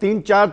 3, 4,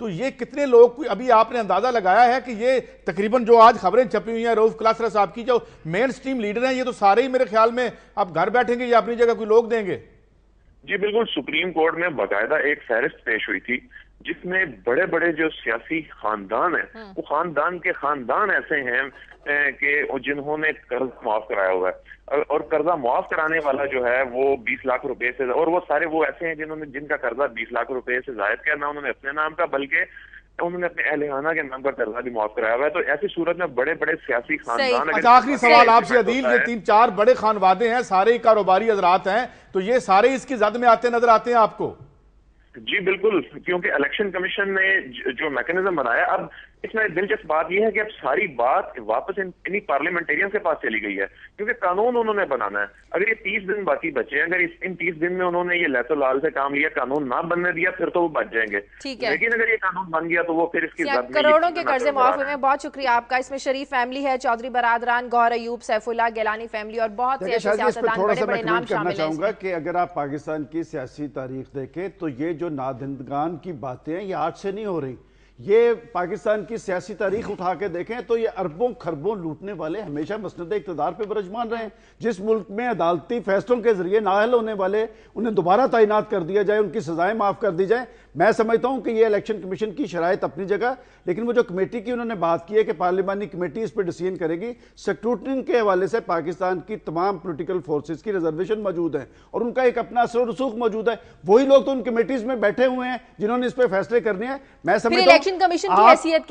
تو یہ کتنے لوگ, ابھی آپ نے اندازہ لگایا ہے کہ یہ تقریباً جو آج خبریں چھپی ہوئی ہیں روف کلاسرا صاحب کی, جو مین سٹریم لیڈر ہیں, یہ تو سارے ہی میرے خیال میں اب گھر بیٹھیں گے یا اپنی جگہ کوئی لوگ دیں گے. جی بالکل, سپریم کورٹ میں باقاعدہ ایک فہرست پیش ہوئی تھی جس میں بڑے بڑے جو سیاسی خاندان ہیں وہ خاندان کے خاندان ایسے ہیں کہ جنہوں نے قرض معاف کرایا ہوا ہے, اور قرضہ معاف کرانے والا جو ہے وہ 20 لاکھ روپے سے, اور وہ سارے وہ ایسے ہیں جن کا قرضہ 20 لاکھ روپے سے زائد کیا, نہ انہوں نے اپنے نام کا بلکہ انہوں نے اپنے اہل خانہ کے نام پر قرضہ بھی معاف کرایا ہوا ہے. تو ایسی صورت میں بڑے بڑے سیاسی خاندان. آخری سوال آپ سے عدیل, یہ 3-4 بڑے خانوادے ہیں, سارے کاروباری حضرات ہیں, تو یہ سارے اس کی زد میں آتے نظر آتے ہیں آپ کو؟ جی بالکل, کیونکہ الیکشن کمیشن نے جو میکنزم بنایا, اب اس میں دلچسپ بات یہ ہے کہ اب ساری بات واپس انہی پارلیمنٹیرین کے پاس چلی گئی ہے, کیونکہ قانون انہوں نے بنانا ہے. اگر یہ 30 دن باقی بچے ہیں, اگر ان 30 دن میں انہوں نے یہ لہت و لال سے کام لیا, قانون نہ بننے دیا, پھر تو وہ بچ جائیں گے. لیکن اگر یہ قانون بن گیا تو وہ پھر اس کی کروڑوں کے قرضے معاف ہوئے ہیں. بہت شکریہ آپ کا. اس میں شریف فیملی ہے, چودھری برادران, گوہر ایوب, سیف اللہ گیلانی فیملی اور بہت سے ایسے سیاستدان بڑے بڑے نام شامل ہیں. چاہوں گا کہ اگر آپ پاکستان کی سیاسی تاریخ دیکھیں تو یہ جو نادندگان کی باتیں ہیں یہ آج سے نہیں ہو رہی. یہ پاکستان کی سیاسی تاریخ اٹھا کے دیکھیں تو یہ اربوں خربوں لوٹنے والے ہمیشہ مسند اقتدار پہ برجمان رہے ہیں. جس ملک میں عدالتی فیصلوں کے ذریعے نااہل ہونے والے انہیں دوبارہ تعینات کر دیا جائے, ان کی سزائیں معاف کر دی جائیں. میں سمجھتا ہوں کہ یہ الیکشن کمیشن کی شرائط اپنی جگہ, لیکن وہ جو کمیٹی کی انہوں نے بات کی ہے کہ پارلیمانی کمیٹی اس پہ ڈیسیژن کرے گی, سکروٹنگ کے حوالے سے پاکستان کی تمام پولیٹیکل فورسز کی ریزرویشن موجود ہیں اور ان کا ایک اپنا اثر و رسوخ موجود ہے. وہی لوگ تو ان کمیٹیز میں بیٹھے ہوئے ہیں جنہوں نے اس پہ فیصلے کرنے ہیں. میں سمجھتا ہوں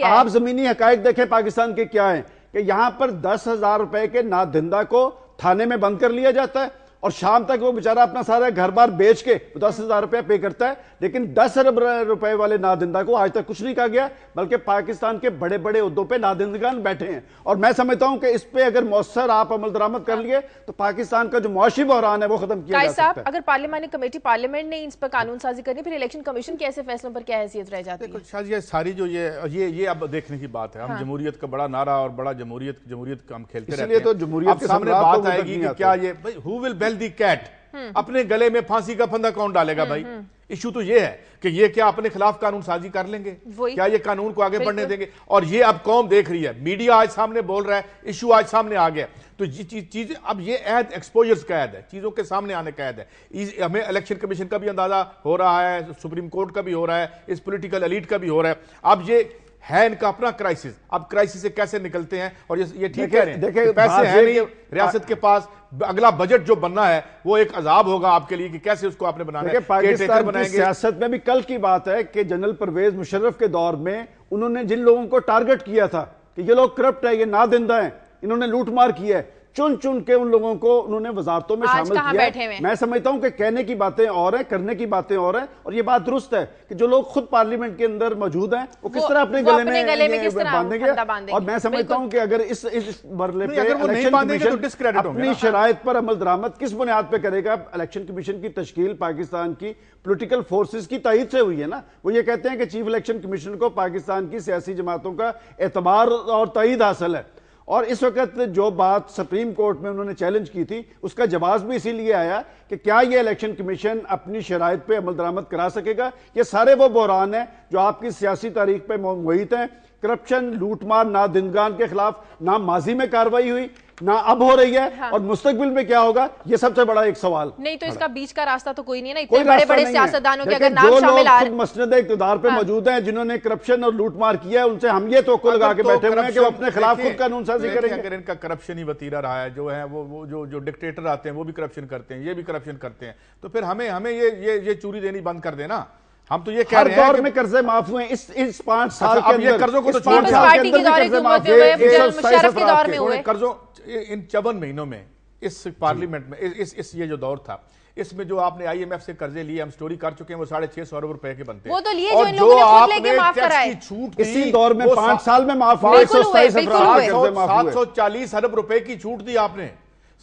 آپ زمینی حقائق دیکھیں پاکستان کے کیا ہیں کہ یہاں پر 10,000 روپے کے نادندہ کو تھانے میں بند کر لیا جاتا ہے اور شام تک وہ بیچارہ اپنا سارا گھر بار بیچ کے 10,000 روپے پے کرتا ہے, لیکن 10 ارب روپے والے نادندہ کو آج تک کچھ نہیں کہا گیا, بلکہ پاکستان کے بڑے بڑے عہدوں پہ نادندگان بیٹھے ہیں. اور میں سمجھتا ہوں کہ اس پہ اگر مؤثر آپ عمل درآمد کر لیے تو پاکستان کا جو معاشی بحران ہے وہ ختم کیا جا سکتا ہے. اگر پارلیمانی کمیٹی پارلیمنٹ نے اس پر قانون سازی کرنی, پھر الیکشن کمیشن کے ایسے فیصلوں پر کیا حیثیت رہ جاتی ہے؟ شاید یہ ساری جو یہ اب دیکھنے کی بات ہے. ہم جمہوریت کا بڑا نعرہ اور بڑا جمہوریت کا ہم کھیلتے رہتے ہیں, اس لیے تو جمہوریت کے سامنے بات آئے گی کہ کیا یہ who will bell the cat, اپنے گلے میں پھانسی کا پھندا کون ڈالے گا بھائی. ایشو تو یہ ہے کہ یہ کیا اپنے خلاف قانون سازی کر لیں گے, کیا یہ قانون کو آگے بڑھنے دیں گے؟ اور یہ اب قوم دیکھ رہی ہے, میڈیا آج سامنے بول رہا ہے, ایشو آج سامنے آ گیا. تو چیزیں اب یہ عہد ایکسپوجرز کا عہد ہے, چیزوں کے سامنے آنے کا عہد ہے. ہمیں الیکشن کمیشن کا بھی اندازہ ہو رہا ہے, سپریم کورٹ کا بھی ہو رہا ہے, اس پولیٹیکل ایلیٹ کا بھی ہو رہا ہے. اب یہ ہے ان کا اپنا کرائسس, اب کرائسس سے کیسے نکلتے ہیں. اور یہ ٹھیک کہہ رہے ہیں, پیسے ہیں نہیں ریاست کے پاس, اگلا بجٹ جو بننا ہے وہ ایک عذاب ہوگا آپ کے لیے کہ کیسے اس کو آپ نے بنانا ہے. پاکستان کی سیاست میں بھی کل کی بات ہے کہ جنرل پرویز مشرف کے دور میں انہوں نے جن لوگوں کو ٹارگٹ کیا تھا کہ یہ لوگ کرپٹ ہے, یہ نادندہ ہیں, انہوں نے لوٹ مار کی ہے, چن کے ان لوگوں کو انہوں نے وزارتوں میں شامل کیا. میں سمجھتا ہوں کہ کہنے کی باتیں اور ہیں, کرنے کی باتیں اور ہیں, اور یہ بات درست ہے کہ جو لوگ خود پارلیمنٹ کے اندر موجود ہیں وہ کس طرح اپنے گلے میں باندھیں گے. اور میں سمجھتا ہوں کہ اگر اس مرحلے پہ الیکشن کمیشن اپنی شرائط پر عمل درآمد کس بنیاد پہ کرے گا. الیکشن کمیشن کی تشکیل پاکستان کی پولیٹیکل فورسز کی تائید سے ہوئی ہے نا. وہ یہ کہتے ہیں کہ چیف الیکشن کمیشن کو پاکستان کی سیاسی جماعتوں کا اعتبار اور تائید حاصل ہے. اور اس وقت جو بات سپریم کورٹ میں انہوں نے چیلنج کی تھی اس کا جواز بھی اسی لیے آیا کہ کیا یہ الیکشن کمیشن اپنی شرائط پہ عمل درآمد کرا سکے گا. یہ سارے وہ بحران ہیں جو آپ کی سیاسی تاریخ پہ محیط ہیں. کرپشن, لوٹ مار, نادندگان کے خلاف نہ ماضی میں کارروائی ہوئی نہ اب ہو رہی ہے, اور مستقبل میں کیا ہوگا یہ سب سے بڑا ایک سوال. نہیں تو اس کا بیچ کا راستہ تو کوئی نہیں ہے نا. اتنے بڑے بڑے سیاستدانوں کے اگر نام شامل آ رہے ہیں, مسند اقتدار پہ موجود ہیں جنہوں نے کرپشن اور لوٹ مار کیا ہے, ان سے ہم یہ توقع لگا کے بیٹھے ہوئے ہیں کہ وہ اپنے خلاف خود قانون سازی کریں گے. اگر ان کا کرپشن ہی وتیرہ رہا ہے, جو ہے وہ جو ڈکٹیٹر آتے ہیں وہ بھی کرپشن کرتے ہیں, یہ بھی کرپشن کرتے ہیں, تو پھر ہمیں یہ چوری دینی بند کر دینا. ہم تو یہ کہہ رہے ہیں ہر دور میں قرضے معاف ہوئے ہیں اس 5 سال کے اندر. قرضوں کو تو پارٹی کے دور کے موت ہوئے, مشرف کے دور میں ہوئے. قرضوں ان 54 مہینوں میں اس پارلیمنٹ میں اس یہ جو دور تھا, اس میں جو آپ نے آئی ایم ایف سے قرضے لیے, ہم سٹوری کر چکے ہیں, وہ 650 ارب روپے کے بنتے ہیں. وہ تو لیے جو ان لوگوں نے خود لے کے معاف کرائے. اسی دور میں 5 سال میں معاف ہوئے, 127 افراد قرضے معاف ہوئے. 740 ارب روپے کی چھوٹ دی آپ نے.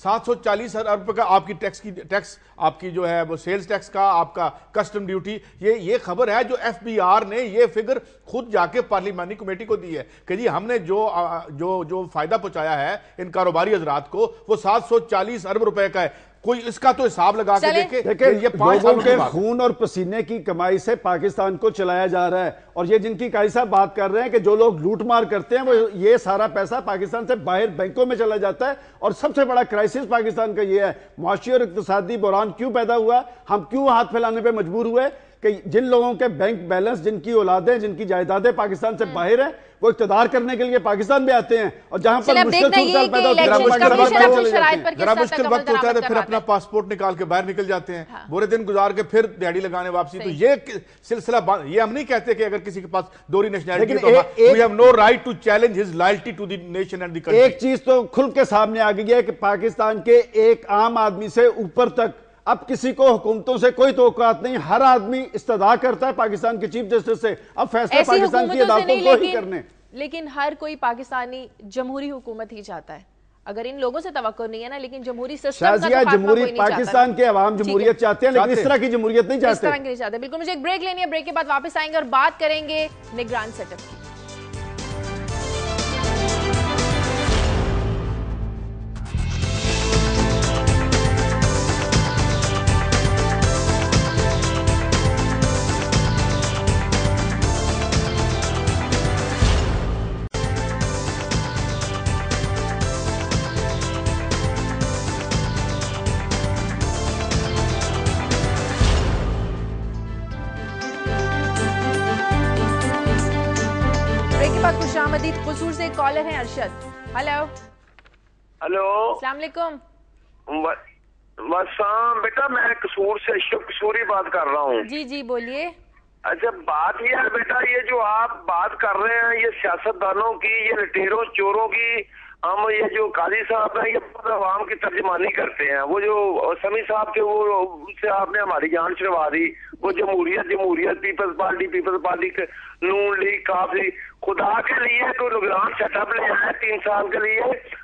740 ارب روپے کا آپ کی ٹیکس آپ کی جو ہے وہ سیلز ٹیکس کا, آپ کا کسٹم ڈیوٹی. یہ خبر ہے جو ایف بی آر نے یہ فگر خود جا کے پارلیمانی کمیٹی کو دی ہے کہ جی ہم نے جو فائدہ پہنچایا ہے ان کاروباری حضرات کو وہ 740 ارب روپے کا ہے. کوئی اس کا تو حساب لگا کے دیکھے دیکھیں یہ 5 لوگوں سالوں کے کی بات خون اور پسینے کی کمائی سے پاکستان کو چلایا جا رہا ہے، اور یہ جن کی قاضی صاحب بات کر رہے ہیں کہ جو لوگ لوٹ مار کرتے ہیں وہ یہ سارا پیسہ پاکستان سے باہر بینکوں میں چلا جاتا ہے. اور سب سے بڑا کرائسس پاکستان کا یہ ہے، معاشی اور اقتصادی بحران کیوں پیدا ہوا، ہم کیوں ہاتھ پھیلانے پہ مجبور ہوئے کہ جن لوگوں کے بینک بیلنس، جن کی اولادیں، جن کی جائیدادیں پاکستان سے باہر ہیں، وہ اقتدار کرنے کے لیے پاکستان میں آتے ہیں، اور جہاں پر مشکل صورتحال پیدا ہوتی ہے ذرا مشکل وقت ہوتا ہے تو پھر اپنا پاسپورٹ نکال کے باہر نکل جاتے ہیں، برے دن گزار کے پھر دیہڑی لگانے واپسی. تو یہ سلسلہ یہ ہم نہیں کہتے کہ اگر کسی کے پاس دوہری نیشنلٹی تو we have no right to challenge his loyalty to the nation and the country. ایک چیز تو کھل کے سامنے آ گئی ہے کہ پاکستان کے ایک عام آدمی سے اوپر تک اب کسی کو حکومتوں سے کوئی توقعات نہیں، ہر آدمی استدعا کرتا ہے پاکستان کے چیف جسٹس سے اب فیصلہ پاکستان کی عدالتوں کو ہی کرنے. لیکن ہر کوئی پاکستانی جمہوری حکومت ہی چاہتا ہے، اگر ان لوگوں سے توقع نہیں ہے نا، لیکن جمہوری سسٹم کا تو خاتمہ کوئی نہیں چاہتا. پاکستان کے عوام جمہوریت چاہتے ہیں لیکن اس طرح کی جمہوریت نہیں چاہتے. اس طرح کی نہیں چاہتے، بالکل. مجھے ایک بریک لینی ہے، بریک کے بعد واپس آئیں گے اور بات کریں گے نگران سیٹ اپ کی. خوش آمدید. قصور سے ایک کالر ہیں ارشد. ہلو السلام علیکم. وسام بیٹا میں قصور سے اشرف قصوری بات کر رہا ہوں. جی جی بولیے. اچھا بات یہ ہے بیٹا، یہ جو آپ بات کر رہے ہیں یہ سیاستدانوں کی، یہ لٹیروں چوروں کی، ہم یہ جو قاضی صاحب ہیں یہ عوام کی ترجمانی کرتے ہیں. وہ جو سمیع صاحب کے وہ ان سے آپ نے ہماری جان چھڑوا دی. وہ جمہوریت پیپلز پارٹی نون لیگ کاف لیگ، خدا کے لیے کوئی نگران سیٹ اپ لے آئے 3 سال کے لیے،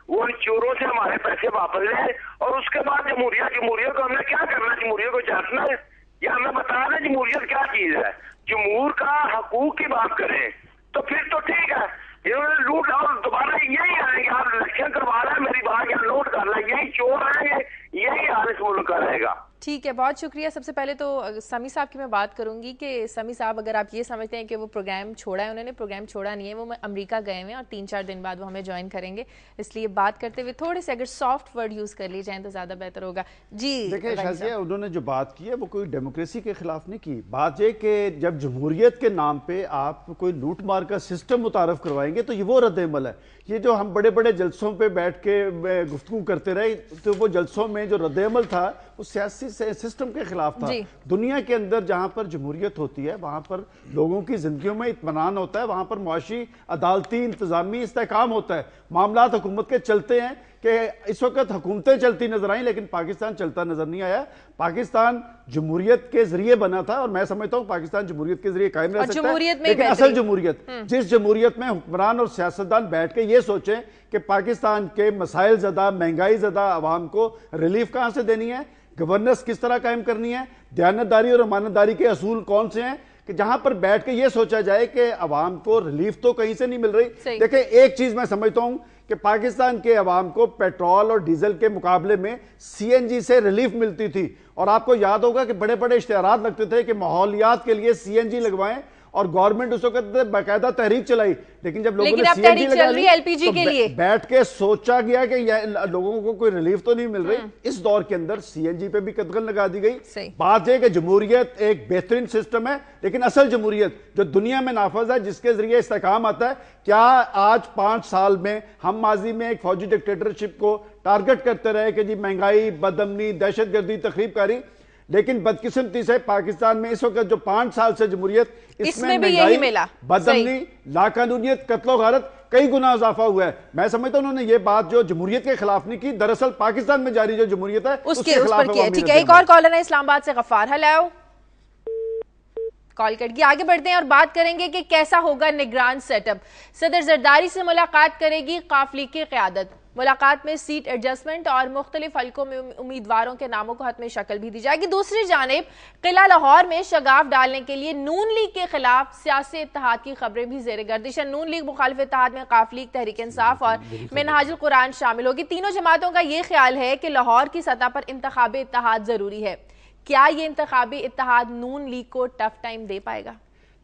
وہ ان چوروں سے ہمارے پیسے واپس لے، اور اس کے بعد جمہوریت کو ہم نے کیا کرنا؟ جمہوریت کو چاٹنا ہے یا ہمیں بتا دیں جمہوریت کیا چیز ہے؟ جمہور کا حقوق کی بات کریں تو پھر تو ٹھیک ہے. انہوں نے لوٹ اور دوبارہ یہی آئیں گے، آپ الیکشن کروا رہے ہیں، میری بات یہاں نوٹ کر رہا ہے، یہی چور آئیں گے، یہی حال اس ملک کا رہے گا. ٹھیک ہے، بہت شکریہ. سب سے پہلے تو سمیع صاحب کی میں بات کروں گی کہ سمیع صاحب اگر آپ یہ سمجھتے ہیں کہ وہ پروگرام چھوڑا ہے، انہوں نے پروگرام چھوڑا نہیں ہے، وہ امریکہ گئے ہوئے ہیں اور 3-4 دن بعد وہ ہمیں جوائن کریں گے. اس لیے بات کرتے ہوئے تھوڑے سے اگر سافٹ ورڈ یوز کر لی جائیں تو زیادہ بہتر ہوگا. جی دیکھیں شازیہ، انہوں نے جو بات کی ہے وہ کوئی ڈیموکریسی کے خلاف نہیں کی. بات یہ کہ جب جمہوریت کے نام پہ آپ کوئی لوٹ مار کا سسٹم متعارف کروائیں گے تو یہ وہ رد عمل ہے. یہ جو ہم بڑے بڑے جلسوں پہ بیٹھ کے گفتگو کرتے رہے تو وہ جلسوں میں جو رد عمل تھا وہ سیاسی سسٹم کے خلاف تھا. دنیا کے اندر جہاں پر جمہوریت ہوتی ہے وہاں پر لوگوں کی زندگیوں میں اطمینان ہوتا ہے، وہاں پر معاشی عدالتی انتظامی استحکام ہوتا ہے، معاملات حکومت کے چلتے ہیں. کہ اس وقت حکومتیں چلتی نظر آئیں لیکن پاکستان چلتا نظر نہیں آیا. پاکستان جمہوریت کے ذریعے بنا تھا اور میں سمجھتا ہوں پاکستان جمہوریت کے ذریعے قائم رہ سکتا ہے، لیکن اصل جمہوریت جس جمہوریت میں حکمران اور سیاستدان بیٹھ کے یہ سوچیں کہ پاکستان کے مسائل زدہ، مہنگائی زدہ عوام کو ریلیف کہاں سے دینی ہے، گورننس کس طرح قائم کرنی ہے، دیانتداری اور امانتداری کے اصول کون سے ہیں، کہ جہاں پر بیٹھ کے یہ سوچا جائے کہ عوام کو ریلیف تو کہیں سے نہیں مل رہی. دیکھیں ایک چیز میں سمجھتا ہوں کہ پاکستان کے عوام کو پیٹرول اور ڈیزل کے مقابلے میں سی این جی سے ریلیف ملتی تھی، اور آپ کو یاد ہوگا کہ بڑے بڑے اشتہارات لگتے تھے کہ ماحولیات کے لیے سی این جی لگوائیں، اور گورنمنٹ اس وقت باقاعدہ تحریک چلائی. لیکن جب لوگوں نے سی این جی لگا لی تو بیٹھ کے سوچا گیا کہ لوگوں کو کوئی ریلیف تو نہیں مل رہی. اس دور کے اندر سی این جی پہ بھی قدغن لگا دی گئی. بات یہ کہ جمہوریت ایک بہترین سسٹم ہے لیکن اصل جمہوریت جو دنیا میں نافذ ہے، جس کے ذریعے استحکام آتا ہے، کیا آج 5 سال میں ہم ماضی میں ایک فوجی ڈکٹیٹرشپ کو ٹارگٹ کرتے رہے کہ جی مہنگائی، بدامنی، دہشت گردی، تخریب کاری، لیکن بدقسمتی سے پاکستان میں اس وقت جو 5 سال سے جمہوریت اس میں بھی یہی ملا، بدامنی، لاقانونیت، قتل و غارت کئی گنا اضافہ ہوا ہے. میں سمجھتا ہوں انہوں نے یہ بات جو جمہوریت کے خلاف نہیں کی، دراصل پاکستان میں جاری جو جمہوریت ہے اس کے خلاف ہے. ٹھیک ہے، ایک اور کالر ہے اسلام آباد سے غفار. ہیلو کال کٹ گئی. آگے بڑھتے ہیں اور بات کریں گے کہ کیسا ہوگا نگران سیٹ اپ. صدر زرداری سے ملاقات کرے گی قاف لیگ کی قیادت. ملاقات میں سیٹ ایڈجسٹمنٹ اور مختلف حلقوں میں امیدواروں کے ناموں کو حتمی شکل بھی دی جائے گی. دوسری جانب قلعہ لاہور میں شگاف ڈالنے کے لیے نون لیگ کے خلاف سیاسی اتحاد کی خبریں بھی زیر گردش ہیں. نون لیگ مخالف اتحاد میں قاف لیگ، تحریک انصاف اور منہاج القرآن شامل ہوگی. تینوں جماعتوں کا یہ خیال ہے کہ لاہور کی سطح پر انتخابی اتحاد ضروری ہے. کیا یہ انتخابی اتحاد نون لیگ کو ٹف ٹائم دے پائے گا؟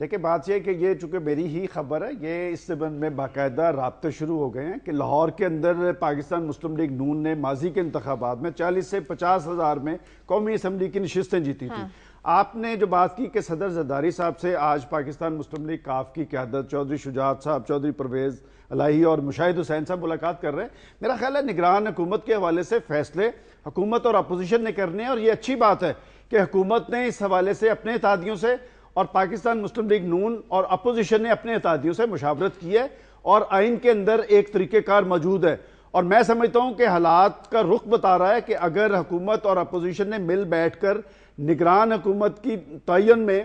دیکھیں بات یہ ہے کہ یہ چونکہ میری ہی خبر ہے، یہ اس سبب میں باقاعدہ رابطے شروع ہو گئے ہیں کہ لاہور کے اندر پاکستان مسلم لیگ نون نے ماضی کے انتخابات میں 40 سے 50 ہزار میں قومی اسمبلی کی نشستیں جیتی تھیں. آپ نے جو بات کی کہ صدر زرداری صاحب سے آج پاکستان مسلم لیگ کاف کی قیادت چودھری شجاعت صاحب، چودھری پرویز الہی اور مشاہد حسین صاحب ملاقات کر رہے ہیں. میرا خیال ہے نگران حکومت کے حوالے سے فیصلے حکومت اور اپوزیشن نے کرنے ہیں، اور یہ اچھی بات ہے کہ حکومت نے اس حوالے سے اپنے اتحادیوں سے اور پاکستان مسلم لیگ نون اور اپوزیشن نے اپنے اتحادیوں سے مشاورت کی ہے، اور آئین کے اندر ایک طریقہ کار موجود ہے. اور میں سمجھتا ہوں کہ حالات کا رخ بتا رہا ہے کہ اگر حکومت اور اپوزیشن نے مل بیٹھ کر نگران حکومت کی تعین میں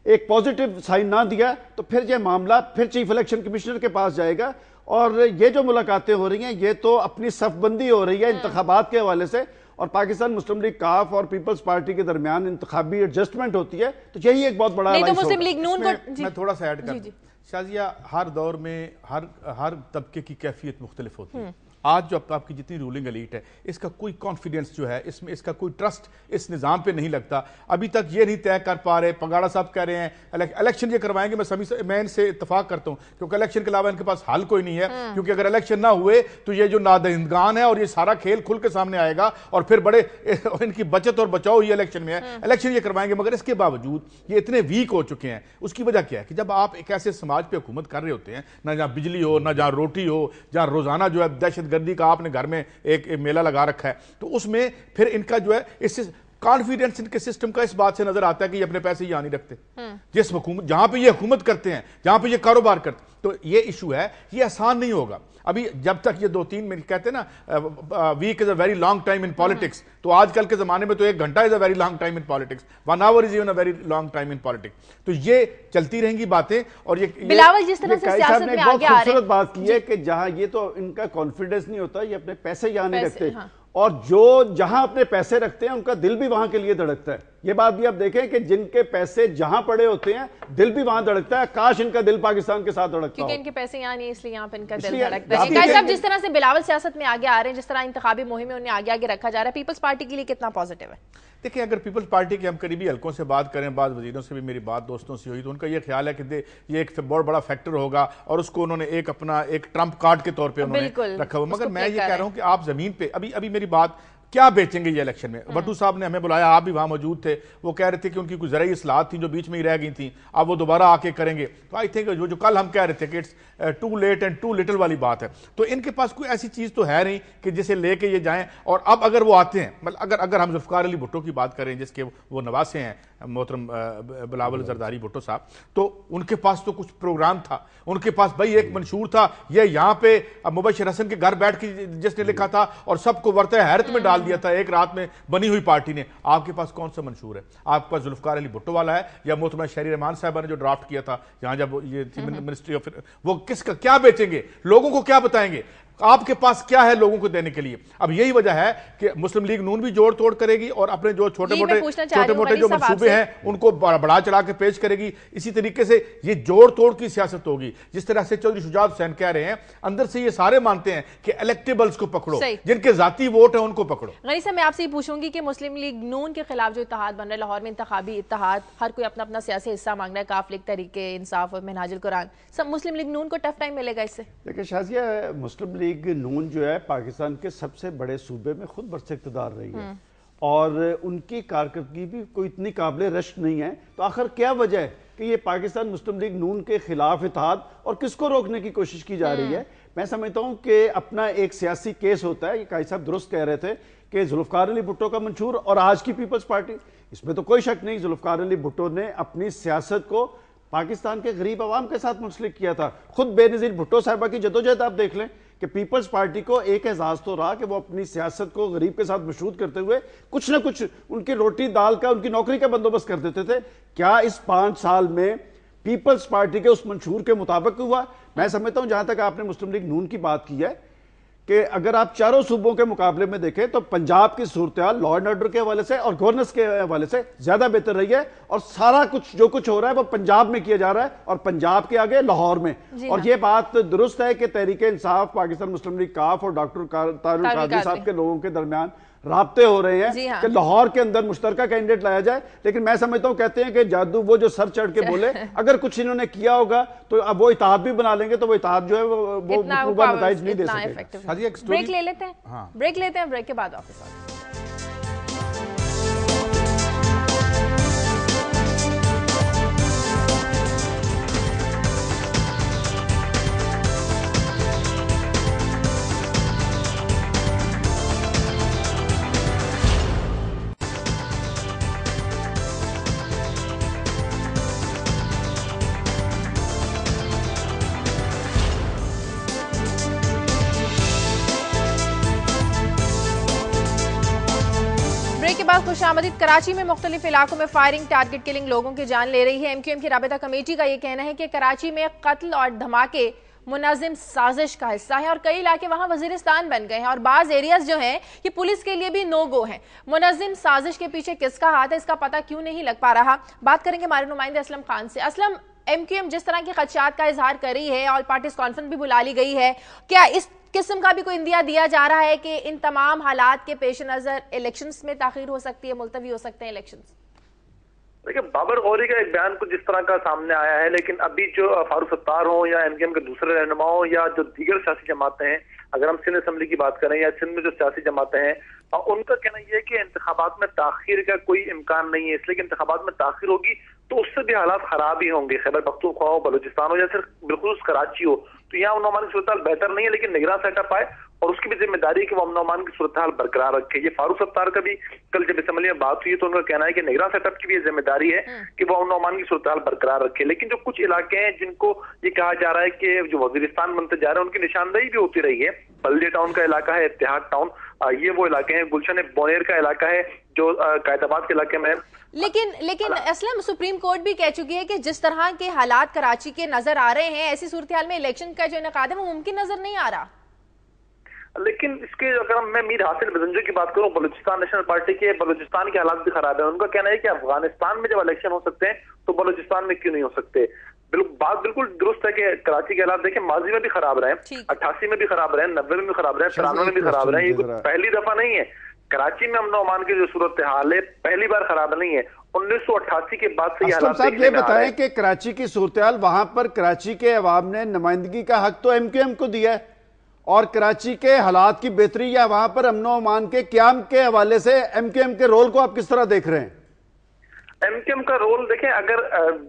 ایک پازیٹیو سائن نہ دیا تو پھر یہ معاملہ پھر چیف الیکشن کمشنر کے پاس جائے گا. اور یہ جو ملاقاتیں ہو رہی ہیں یہ تو اپنی صف بندی ہو رہی ہے انتخابات کے حوالے سے، اور پاکستان مسلم لیگ کاف اور پیپلز پارٹی کے درمیان انتخابی ایڈجسٹمنٹ ہوتی ہے، تو یہی ایک بہت بڑا نہیں تو مسلم لیگ نون کو میں تھوڑا سا ایڈ کر دوں. شازیہ، ہر دور میں ہر طبقے کی کیفیت مختلف ہوتی ہے. آج جو آپ کی جتنی رولنگ ایلیٹ ہے اس کا کوئی کانفیڈنس جو ہے اس کا کوئی ٹرسٹ اس نظام پہ نہیں لگتا. ابھی تک یہ نہیں طے کر پا رہے. پگاڑا صاحب کہہ رہے ہیں الیکشن یہ کروائیں گے. میں ان سے اتفاق کرتا ہوں کیونکہ الیکشن کے علاوہ ان کے پاس حل کوئی نہیں ہے، کیونکہ اگر الیکشن نہ ہوئے تو یہ جو نادہندگان ہے اور یہ سارا کھیل کھل کے سامنے آئے گا، اور پھر بڑے ان کی بچت اور بچاؤ ہی الیکشن میں ہے. الیکشن یہ کروائیں گے، مگر اس کے باوجود یہ اتنے ویک ہو چکے ہیں. اس کی وجہ کیا ہے کہ جب آپ ایک ایسے سماج پہ حکومت کر رہے ہوتے ہیں، نہ جہاں بجلی ہو، نہ جہاں روٹی ہو، جہاں روزانہ جو ہے دہشت گردی کا آپ نے گھر میں ایک میلہ لگا رکھا ہے، تو اس میں پھر ان کا جو ہے اس کانفیڈنس ان کے سسٹم کا اس بات سے نظر آتا ہے کہ یہ اپنے پیسے یہاں نہیں رکھتے. جس حکومت جہاں پہ یہ حکومت کرتے ہیں، جہاں پہ یہ کاروبار کرتے ہیں، تو یہ ایشو ہے. یہ آسان نہیں ہوگا. ابھی جب تک یہ 2-3 منٹ کہتے ہیں نا week is a very long time in politics, تو آج کل کے زمانے میں تو 1 گھنٹہ is a very long time in politics, 1 hour is even a very long time in politics. تو یہ چلتی رہیں گی باتیں. اور یہ بلاول جس طرح سے سیاست میں آگے آ رہے ہیں، بہت خوبصورت بات کی ہے کہ جہاں یہ تو ان کا کانفیڈنس نہیں ہوتا، یہ اپنے پیسے یہاں نہیں رکھتے، اور جو جہاں اپنے پیسے رکھتے ہیں ان کا دل بھی وہاں کے لیے دھڑکتا ہے. یہ بات بھی آپ دیکھیں کہ جن کے پیسے جہاں پڑے ہوتے ہیں دل بھی وہاں دھڑکتا ہے. کاش ان کا دل پاکستان کے ساتھ دھڑکتا ہو، کیونکہ ان کے پیسے یہاں نہیں، اس لیے یہاں پہ ان کا دل دھڑکتا ہے. صاحب جس طرح سے بلاول سیاست میں آگے آ رہے ہیں، جس طرح انتخابی مہم میں انہیں آگے رکھا جا رہا ہے، پیپلز پارٹی کے لیے کتنا پازیٹیو ہے؟ دیکھیں، اگر پیپلز پارٹی کے ہم قریبی حلقوں سے بات کریں، بعض وزیروں سے بھی میری بات دوستوں سے ہوئی، تو ان کا یہ خیال ہے کہ یہ ایک بہت بڑا فیکٹر ہوگا، اور اس کو انہوں نے ایک اپنا ایک ٹرمپ کارڈ کے طور پہ انہوں نے رکھا ہوا. مگر میں یہ کہہ رہا ہوں کہ آپ زمین پہ ابھی میری بات کیا بیچیں گے یہ الیکشن میں. بٹو صاحب نے ہمیں بلایا، آپ بھی وہاں موجود تھے. وہ کہہ رہے تھے کہ ان کی کچھ زرعی اصلاحات تھیں جو بیچ میں ہی رہ گئی تھیں، اب وہ دوبارہ آ کے کریں گے. تو آئی تھنک جو کل ہم کہہ رہے تھے کہ it's too late and too little والی بات ہے. تو ان کے پاس کوئی ایسی چیز تو ہے نہیں کہ جسے لے کے یہ جائیں. اور اب اگر وہ آتے ہیں، اگر ہم ذوالفقار علی بھٹو کی بات کریں جس کے وہ نواسے ہیں محترم بلاول زرداری بھٹو صاحب، تو ان کے پاس تو کچھ پروگرام تھا. ان کے پاس بھائی ایک منشور تھا، یہ یہاں پہ مبشر حسن کے گھر بیٹھ کے جس نے لکھا تھا اور سب کو ورطہ حیرت میں ڈال دیا تھا ایک رات میں بنی ہوئی پارٹی نے. آپ کے پاس کون سا منشور ہے؟ آپ کے پاس ذوالفقار علی بھٹو والا ہے یا محترمہ شہری رحمان صاحبہ نے جو ڈرافٹ کیا تھا یہاں جب یہ تھی منسٹری آف، وہ کس کا کیا بیچیں گے؟ لوگوں کو کیا بتائیں گے؟ آپ کے پاس کیا ہے لوگوں کو دینے کے لیے؟ اب یہی وجہ ہے کہ مسلم لیگ نون بھی جوڑ توڑ کرے گی اور اپنے جو چھوٹے موٹے جو منصوبے ہیں ان کو بڑھا چڑھا کے پیش کرے گی. اسی طریقے سے یہ جوڑ توڑ کی سیاست ہوگی. جس طرح سے چودھری شجاعت حسین کہہ رہے ہیں، اندر سے یہ سارے مانتے ہیں کہ الیکٹیبلز کو پکڑو، جن کے ذاتی ووٹ ہیں ان کو پکڑو. غنی صاحب، میں آپ سے یہ پوچھوں گی کہ مسلم لیگ نون کے خلاف جو اتحاد بن رہا ہے لاہور میں، انتخابی اتحاد، ہر کوئی اپنا اپنا سیاسی حصہ مانگ رہا ہے، کاف لیگ، تحریک انصاف اور منہاج القرآن، سب مسلم لیگ نون کو ٹف ٹائم ملے گا اس سے؟ دیکھیں شازیہ، مسلم لیگ نون جو ہے پاکستان کے سب سے بڑے صوبے میں خود برسر اقتدار رہی ہے، اور ان کی کارکردگی بھی کوئی اتنی قابل رشک نہیں ہے. تو آخر کیا وجہ ہے کہ یہ پاکستان مسلم لیگ نون کے خلاف اتحاد اور کس کو روکنے کی کوشش کی جا رہی ہے؟ میں سمجھتا ہوں کہ اپنا ایک سیاسی کیس ہوتا ہے. یہ قائد صاحب درست کہہ رہے تھے کہ ذوالفقار علی بھٹو کا منشور اور آج کی پیپلز پارٹی، اس میں تو کوئی شک نہیں، ذوالفقار علی بھٹو نے اپنی سیاست کو پاکستان کے غریب عوام کے ساتھ منسلک کیا تھا. خود بے نظیر بھٹو صاحبہ کی جدوجہد آپ دیکھ لیں کہ پیپلز پارٹی کو ایک اعزاز تو رہا کہ وہ اپنی سیاست کو غریب کے ساتھ مشروط کرتے ہوئے کچھ نہ کچھ ان کی روٹی دال کا، ان کی نوکری کا بندوبست کر دیتے تھے. کیا اس 5 سال میں پیپلز پارٹی کے اس منشور کے مطابق ہوا؟ میں سمجھتا ہوں جہاں تک آپ نے مسلم لیگ نون کی بات کی ہے کہ اگر آپ چاروں صوبوں کے مقابلے میں دیکھیں تو پنجاب کی صورتحال لا اینڈ آرڈر کے حوالے سے اور گورننس کے حوالے سے زیادہ بہتر رہی ہے، اور سارا کچھ جو کچھ ہو رہا ہے وہ پنجاب میں کیا جا رہا ہے اور پنجاب کے آگے لاہور میں. اور یہ بات درست ہے کہ تحریک انصاف، پاکستان مسلم لیگ کاف اور ڈاکٹر طاہر القادری صاحب کے لوگوں کے درمیان رابطے ہو رہے ہیں کہ لاہور کے اندر مشترکہ کینڈیڈیٹ لایا جائے. لیکن میں سمجھتا ہوں کہتے ہیں کہ جادو وہ جو سر چڑھ کے بولے، اگر کچھ انہوں نے کیا ہوگا تو اب وہ اتحاد بھی بنا لیں گے تو وہ اتحاد جو ہے وہ مطلوبہ نتائج نہیں دے سکے. بریک لے لیتے ہیں، بریک کے بعد واپس آتے ہیں. کے بعد خوش آمدید. کراچی میں مختلف علاقوں میں فائرنگ، ٹارگٹ کلنگ لوگوں کی جان لے رہی ہے. ایم کیو ایم کی رابطہ کمیٹی کا یہ کہنا ہے کہ کراچی میں قتل اور دھماکے منظم سازش کا حصہ ہے اور کئی علاقے وہاں وزیرستان بن گئے ہیں اور بعض ایریاز جو ہیں یہ پولیس کے لیے بھی نو گو ہیں. منظم سازش کے پیچھے کس کا ہاتھ ہے، اس کا پتہ کیوں نہیں لگ پا رہا؟ بات کریں گے ہمارے نمائندے اسلم خان سے. اسلم، ایم کیو ایم جس طرح کے خدشات کا اظہار کر رہی ہے، آل پارٹیز کانفرنس بھی بلا لی گئی ہے، کیا اس قسم کا بھی کوئی اندیا دیا جا رہا ہے کہ ان تمام حالات کے پیش نظر الیکشنز میں تاخیر ہو سکتی ہے، ملتوی ہو سکتے ہیں الیکشنز؟ دیکھیں، بابر غوری کا ایک بیان کچھ جس طرح کا سامنے آیا ہے، لیکن ابھی جو فاروق ستار ہوں یا ایم کیو ایم کے دوسرے رہنما ہوں یا جو دیگر سیاسی جماعتیں ہیں، اگر ہم سندھ اسمبلی کی بات کریں یا سندھ میں جو سیاسی جماعتیں ہیں، ان کا کہنا یہ ہے کہ انتخابات میں تاخیر کا کوئی امکان نہیں ہے، اس لیے کہ انتخابات میں تاخیر ہوگی تو اس سے بھی حالات خراب ہی ہوں گے. خیبر پختونخوا ہو، بلوچستان ہو یا صرف بالخصوص کراچی ہو، تو یہاں امن و امان کی صورتحال بہتر نہیں ہے، لیکن نگراں سیٹ اپ آئے اور اس کی بھی ذمہ داری ہے کہ وہ امن و امان کی صورتحال برقرار رکھے. یہ فاروق ستار کا بھی کل جب اسمبلی میں بات ہوئی تو ان کا کہنا ہے کہ نگراں سیٹ اپ کی بھی یہ ذمہ داری ہے کہ وہ امن و امان کی صورتحال برقرار رکھے. لیکن جو کچھ علاقے ہیں جن کو یہ کہا جا رہا ہے کہ جو وزیرستان بنتے جا رہے ہیں ان کی نشاندہی بھی ہوتی رہی ہے. بلدیہ ٹاؤن کا علاقہ ہے، اتحاد ٹاؤن، یہ وہ علاقے ہیں. گلشن بونیر کا علاقہ ہے جو قائد آباد کے علاقے میں. لیکن اسلم، سپریم کورٹ بھی کہہ چکی ہے کہ جس طرح کے حالات کراچی کے نظر آ رہے ہیں، ایسی صورتحال میں الیکشن کا جو انعقاد ہے وہ ممکن نظر نہیں آ رہا. لیکن اس کے اگر میں میر حاصل بزنجو کی بات کروں، بلوچستان نیشنل پارٹی کے، بلوچستان کے حالات بھی خراب ہیں. ان کا کہنا ہے کہ افغانستان میں جب الیکشن ہو سکتے ہیں تو بلوچستان میں کیوں نہیں ہو سکتے. بات بالکل درست ہے کہ کراچی کے حالات دیکھیں ماضی میں بھی خراب رہے ہیں، 88 میں بھی خراب رہے ہیں، 90 میں بھی خراب رہے ہیں، 93 میں بھی خراب رہے ہیں. یہ پہلی دفعہ نہیں ہے. کراچی میں امن و امان کی جو صورتحال ہے پہلی بار خراب نہیں ہے. 1988 کے بعد سے یہ حالات صاحب یہ بتائیں کہ کراچی کی صورتحال، وہاں پر کراچی کے عوام نے نمائندگی کا حق تو ایم کیو ایم کو دیا ہے، اور کراچی کے حالات کی بہتری یا وہاں پر امن و امان کے قیام کے حوالے سے ایم کیو ایم کے رول کو آپ کس طرح دیکھ رہے ہیں؟ ایم کیو ایم کا رول دیکھیں، اگر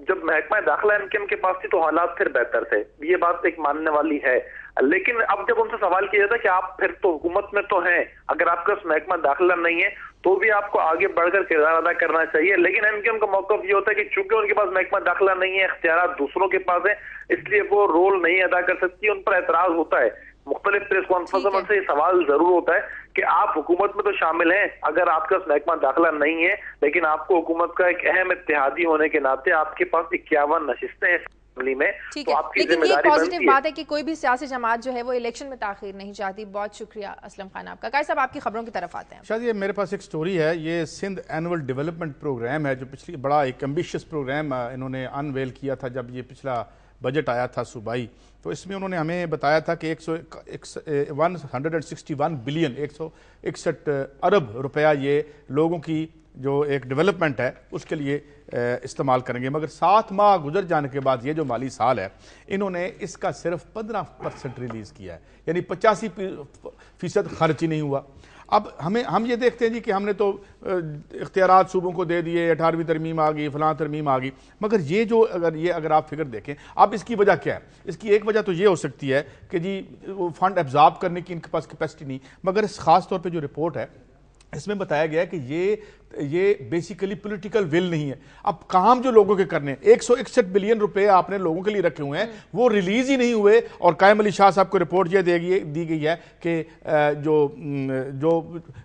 جب محکمہ داخلہ ایم کیو ایم کے پاس تھی تو حالات پھر بہتر تھے، یہ بات ایک ماننے والی ہے. لیکن اب جب ان سے سوال کیا جاتا ہے کہ آپ پھر تو حکومت میں تو ہیں، اگر آپ کا محکمہ داخلہ نہیں ہے تو بھی آپ کو آگے بڑھ کر کردار ادا کرنا چاہیے. لیکن ایم کیو ایم کا موقف یہ ہوتا ہے کہ چونکہ ان کے پاس محکمہ داخلہ نہیں ہے، اختیارات دوسروں کے پاس ہیں، اس لیے وہ رول نہیں ادا کر سکتی. ان پر اعتراض ہوتا ہے. مختلف پریس کانفرنس میں سے یہ سوال ضرور ہوتا ہے کہ آپ حکومت میں تو شامل ہیں، اگر آپ کا محکمہ داخلہ نہیں ہے، لیکن آپ کو حکومت کا ایک اہم اتحادی ہونے کے ناطے آپ کے پاس 51 نشستیں ہیں اسمبلی میں، تو آپ کی ذمہ داری بنتی ہے. پازیٹیو بات ہے کہ کوئی بھی سیاسی جماعت جو ہے وہ الیکشن میں تاخیر نہیں چاہتی. بہت شکریہ اسلم خان آپ کا. قائد صاحب آپ کی خبروں کی طرف آتے ہیں. شاید یہ میرے پاس ایک سٹوری ہے، یہ سندھ اینول ڈیولپمنٹ پروگرام ہے جو پچھلی بڑا ایک ایمبیشس پروگرام انہوں نے انویل کیا تھا جب یہ پچھلا بجٹ آیا تھا صوبائی. تو اس میں انہوں نے ہمیں بتایا تھا کہ 161 بلین 161 ارب روپیہ یہ لوگوں کی جو ایک ڈیولپمنٹ ہے اس کے لیے استعمال کریں گے. مگر 7 ماہ گزر جانے کے بعد یہ جو مالی سال ہے انہوں نے اس کا صرف 15% ریلیز کیا ہے، یعنی 85% خرچ ہی نہیں ہوا. اب ہم یہ دیکھتے ہیں جی کہ ہم نے تو اختیارات صوبوں کو دے دیے، 18ویں ترمیم آ گئی، فلاں ترمیم آ گئی، مگر اگر آپ فگر دیکھیں اب اس کی وجہ کیا ہے؟ اس کی ایک وجہ تو یہ ہو سکتی ہے کہ جی وہ فنڈ ایبزارب کرنے کی ان کے پاس کیپیسٹی نہیں. مگر اس خاص طور پہ جو رپورٹ ہے اس میں بتایا گیا ہے کہ یہ یہ بیسیکلی پولیٹیکل ول نہیں ہے. اب کام جو لوگوں کے کرنے 161 بلین روپے آپ نے لوگوں کے لیے رکھے ہوئے ہیں وہ ریلیز ہی نہیں ہوئے, اور قائم علی شاہ صاحب کو رپورٹ یہ دی گئی ہے کہ جو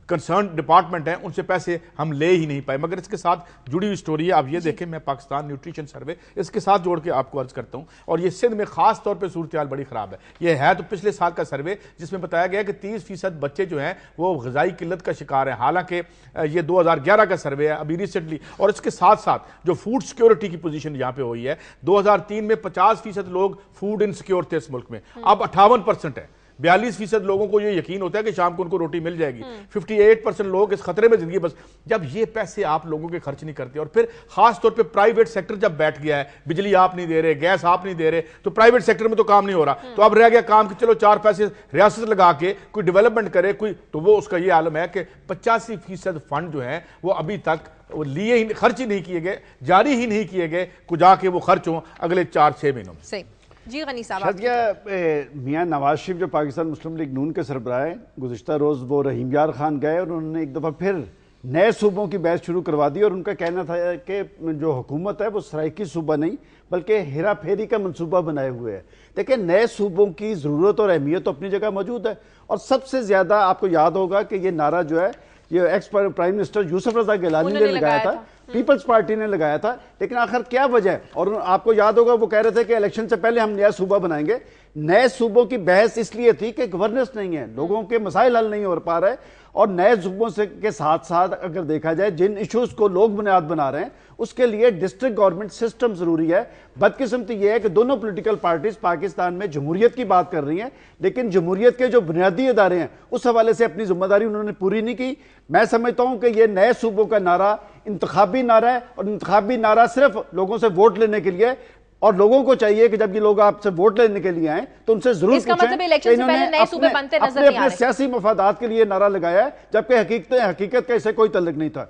کنسرن ڈپارٹمنٹ ہیں ان سے پیسے ہم لے ہی نہیں پائے. مگر اس کے ساتھ جڑی ہوئی سٹوری ہے, آپ یہ دیکھیں, میں پاکستان نیوٹریشن سروے اس کے ساتھ جوڑ کے آپ کو عرض کرتا ہوں, اور یہ سندھ میں خاص طور پہ صورتحال بڑی خراب ہے. یہ ہے تو پچھلے سال کا سروے جس میں بتایا گیا کہ 30% بچے جو ہیں وہ غذائی قلت کا شکار ہیں, حالانکہ یہ 2011 کا سروے ہے ابھی ریسنٹلی. اور اس کے ساتھ ساتھ جو فوڈ سیکیورٹی کی پوزیشن یہاں پہ ہوئی ہے, 2003 میں 50% لوگ فوڈ انسیکیور تھے اس ملک میں, اب 58% ہے. 42% لوگوں کو یہ یقین ہوتا ہے کہ شام کو ان کو روٹی مل جائے گی. 58% لوگ اس خطرے میں زندگی. بس جب یہ پیسے آپ لوگوں کے خرچ نہیں کرتے, اور پھر خاص طور پہ پرائیویٹ سیکٹر جب بیٹھ گیا ہے, بجلی آپ نہیں دے رہے, گیس آپ نہیں دے رہے, تو پرائیویٹ سیکٹر میں تو کام نہیں ہو رہا, تو اب رہ گیا کام کہ چلو 4 پیسے ریاست لگا کے کوئی ڈیولپمنٹ کرے کوئی, تو وہ اس کا یہ عالم ہے کہ 85% فنڈ جو ہیں وہ ابھی تک لیے ہی خرچ ہی نہیں کیے گئے, جاری ہی نہیں کیے گئے, کو جا کے وہ خرچ ہوں اگلے 4-6 مہینوں میں. صحیح. جی غنی صاحب, شادیہ میاں نواز شریف جو پاکستان مسلم لیگ نون کے سربراہ ہیں, گزشتہ روز وہ رحیم یار خان گئے اور انہوں نے ایک دفعہ پھر نئے صوبوں کی بحث شروع کروا دی, اور ان کا کہنا تھا کہ جو حکومت ہے وہ سرائکی صوبہ نہیں بلکہ ہیرا پھیری کا منصوبہ بنائے ہوئے ہے. دیکھیں, نئے صوبوں کی ضرورت اور اہمیت تو اپنی جگہ موجود ہے, اور سب سے زیادہ آپ کو یاد ہوگا کہ یہ نعرہ جو ہے یہ ایکس پرائم منسٹر یوسف رضا گیلانی نے لگایا تھا, پیپلز پارٹی نے لگایا تھا. لیکن آخر کیا وجہ ہے؟ اور آپ کو یاد ہوگا وہ کہہ رہے تھے کہ الیکشن سے پہلے ہم نیا صوبہ بنائیں گے. نئے صوبوں کی بحث اس لیے تھی کہ گورننس نہیں ہے, لوگوں کے مسائل حل نہیں ہو پا رہے, اور نئے صوبوں کے ساتھ ساتھ اگر دیکھا جائے جن ایشوز کو لوگ بنیاد بنا رہے ہیں اس کے لیے ڈسٹرکٹ گورنمنٹ سسٹم ضروری ہے. بدقسمتی یہ ہے کہ دونوں پولیٹیکل پارٹیز پاکستان میں جمہوریت کی بات کر رہی ہیں, لیکن جمہوریت کے جو بنیادی ادارے ہیں اس حوالے سے اپنی ذمہ داری انہوں نے پوری نہیں کی. میں سمجھتا ہوں کہ یہ نئے صوبوں کا نعرہ انتخابی نعرہ ہے, اور انتخابی نعرہ صرف لوگوں سے ووٹ لینے کے لیے, اور لوگوں کو چاہیے کہ جب یہ لوگ آپ سے ووٹ لینے کے لیے آئیں تو ان سے ضرور پوچھیں کہ انہوں نے اپنے سیاسی مفادات کے لیے نعرہ لگایا ہے, جبکہ حقیقت کا اسے کوئی تعلق نہیں تھا.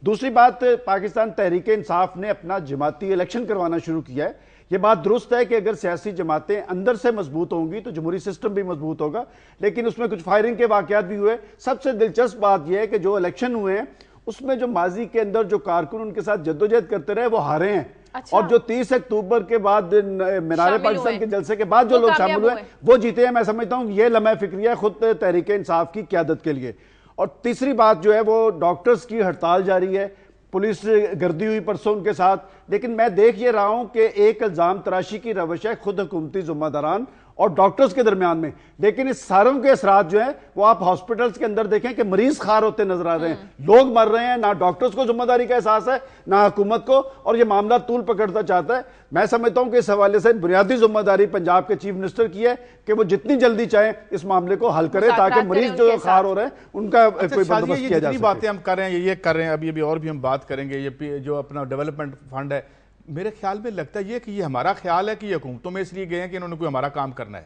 دوسری بات, پاکستان تحریک انصاف نے اپنا جماعتی الیکشن کروانا شروع کیا ہے. یہ بات درست ہے کہ اگر سیاسی جماعتیں اندر سے مضبوط ہوں گی تو جمہوری سسٹم بھی مضبوط ہوگا, لیکن اس میں کچھ فائرنگ کے واقعات بھی ہوئے. سب سے دلچسپ بات یہ ہے کہ جو الیکشن ہوئے ہیں اس میں جو ماضی کے اندر جو کارکن ان کے ساتھ جدوجہد کرتے رہے وہ ہارے ہیں, اور جو 30 اکتوبر کے بعد مینار پاکستان کے جلسے کے بعد جو لوگ شامل ہوئے وہ جیتے ہیں. میں سمجھتا ہوں یہ لمحہ فکریہ خود تحریک انصاف کی قیادت کے لیے. اور تیسری بات جو ہے وہ ڈاکٹرز کی ہڑتال جاری ہے, پولیس گردی ہوئی پرسوں ان کے ساتھ, لیکن میں دیکھ یہ رہا ہوں کہ ایک الزام تراشی کی روش ہے خود حکومتی ذمہ داران اور ڈاکٹرز کے درمیان میں. لیکن اس ساروں کے اثرات جو ہیں وہ آپ ہاسپٹلز کے اندر دیکھیں کہ مریض خار ہوتے نظر آ رہے ہیں, لوگ مر رہے ہیں, نہ ڈاکٹرز کو ذمہ داری کا احساس ہے نہ حکومت کو, اور یہ معاملہ طول پکڑتا چاہتا ہے. میں سمجھتا ہوں کہ اس حوالے سے بنیادی ذمہ داری پنجاب کے چیف منسٹر کی ہے کہ وہ جتنی جلدی چاہیں اس معاملے کو حل کریں تاکہ مریض جو خار ہو رہے ہیں ان کا کوئی بندوبست کیا جا سکے. باتیں ہم کر رہے ہیں, یہ کر رہے ہیں, ابھی اور بھی ہم بات کریں گے. یہ جو اپنا ڈیولپمنٹ فنڈ ہے, میرے خیال میں لگتا ہے کہ یہ ہمارا خیال ہے کہ یہ حکومتوں میں اس لیے گئے ہیں کہ انہوں نے کوئی ہمارا کام کرنا ہے.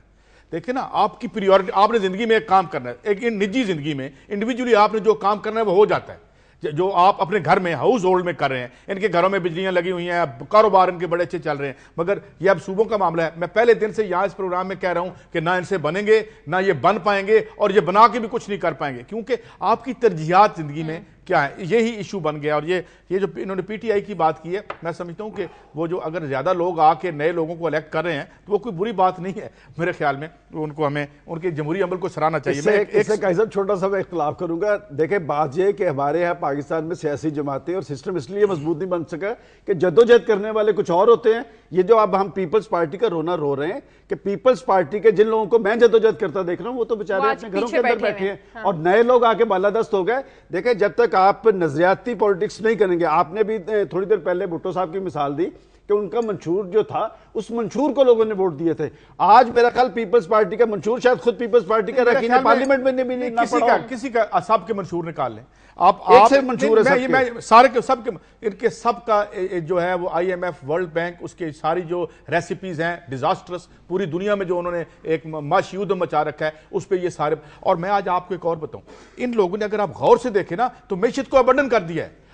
دیکھیں نا, آپ کی پریورٹی, آپ نے زندگی میں ایک کام کرنا ہے, ایک نجی زندگی میں انڈیویجولی آپ نے جو کام کرنا ہے وہ ہو جاتا ہے. جو آپ اپنے گھر میں ہاؤس ہولڈ میں کر رہے ہیں, ان کے گھروں میں بجلیاں لگی ہوئی ہیں, کاروبار ان کے بڑے اچھے چل رہے ہیں, مگر یہ اب صوبوں کا معاملہ ہے. میں پہلے دن سے یہاں اس پروگرام میں کہہ رہا ہوں کہ نہ ان سے بنیں گے نہ یہ بن پائیں گے, اور یہ بنا کے بھی کچھ نہیں کر پائیں گے, کیونکہ آپ کی ترجیحات زندگی میں کیا ہے, یہی ایشو بن گیا. اور یہ جو انہوں نے پی ٹی آئی کی بات کی ہے, میں سمجھتا ہوں کہ وہ جو اگر زیادہ لوگ آ کے نئے لوگوں کو الیکٹ کر رہے ہیں تو وہ کوئی بری بات نہیں ہے میرے خیال میں. ان کو ہمیں ان کے جمہوری عمل کو سراہنا چاہیے. میں اس سے قائد صاحب چھوٹا سا میں اختلاف کروں گا. دیکھیں, بات یہ کہ ہمارے یہاں پاکستان میں سیاسی جماعتیں اور سسٹم اس لیے مضبوط نہیں بن سکا کہ جدوجہد کرنے والے کچھ اور ہوتے ہیں. یہ جو اب ہم پیپلز پارٹی کا رونا رو رہے ہیں کہ پیپلز پارٹی کے جن لوگوں کو میں جدوجہد کرتا دیکھ رہا ہوں وہ تو بیچارے اپنے گھروں کے اندر بیٹھے ہیں, اور نئے لوگ آ کے بالادست ہو گئے. دیکھیں, جب تک آپ نظریاتی پولیٹکس نہیں کریں گے, آپ نے بھی تھوڑی دیر پہلے بھٹو صاحب کی مثال دی کہ ان کا منشور جو تھا اس منشور کو لوگوں نے ووٹ دیے تھے. آج میرا خیال پیپلز پارٹی کا منشور شاید خود پیپلز پارٹی کا رکین پارلیمنٹ میں بھی نہیں پڑھا, کسی کا سب کے منشور نکال لیں آپ. ایک سے منشور ہے سارے کے سب کے, ان کے سب کا جو ہے وہ I M F, world bank, اس کے ساری جو ریسیپیز ہیں ڈیزاسٹرس پوری دنیا میں جو انہوں نے ایک معاشیود مچا رکھا ہے اس پہ یہ سارے. اور میں آج آپ کو ایک اور بتاؤں, ان لوگوں نے اگر آپ غور سے دیکھیں نا تو معیشت کو ابنڈن کر دیا ہے.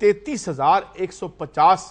33,150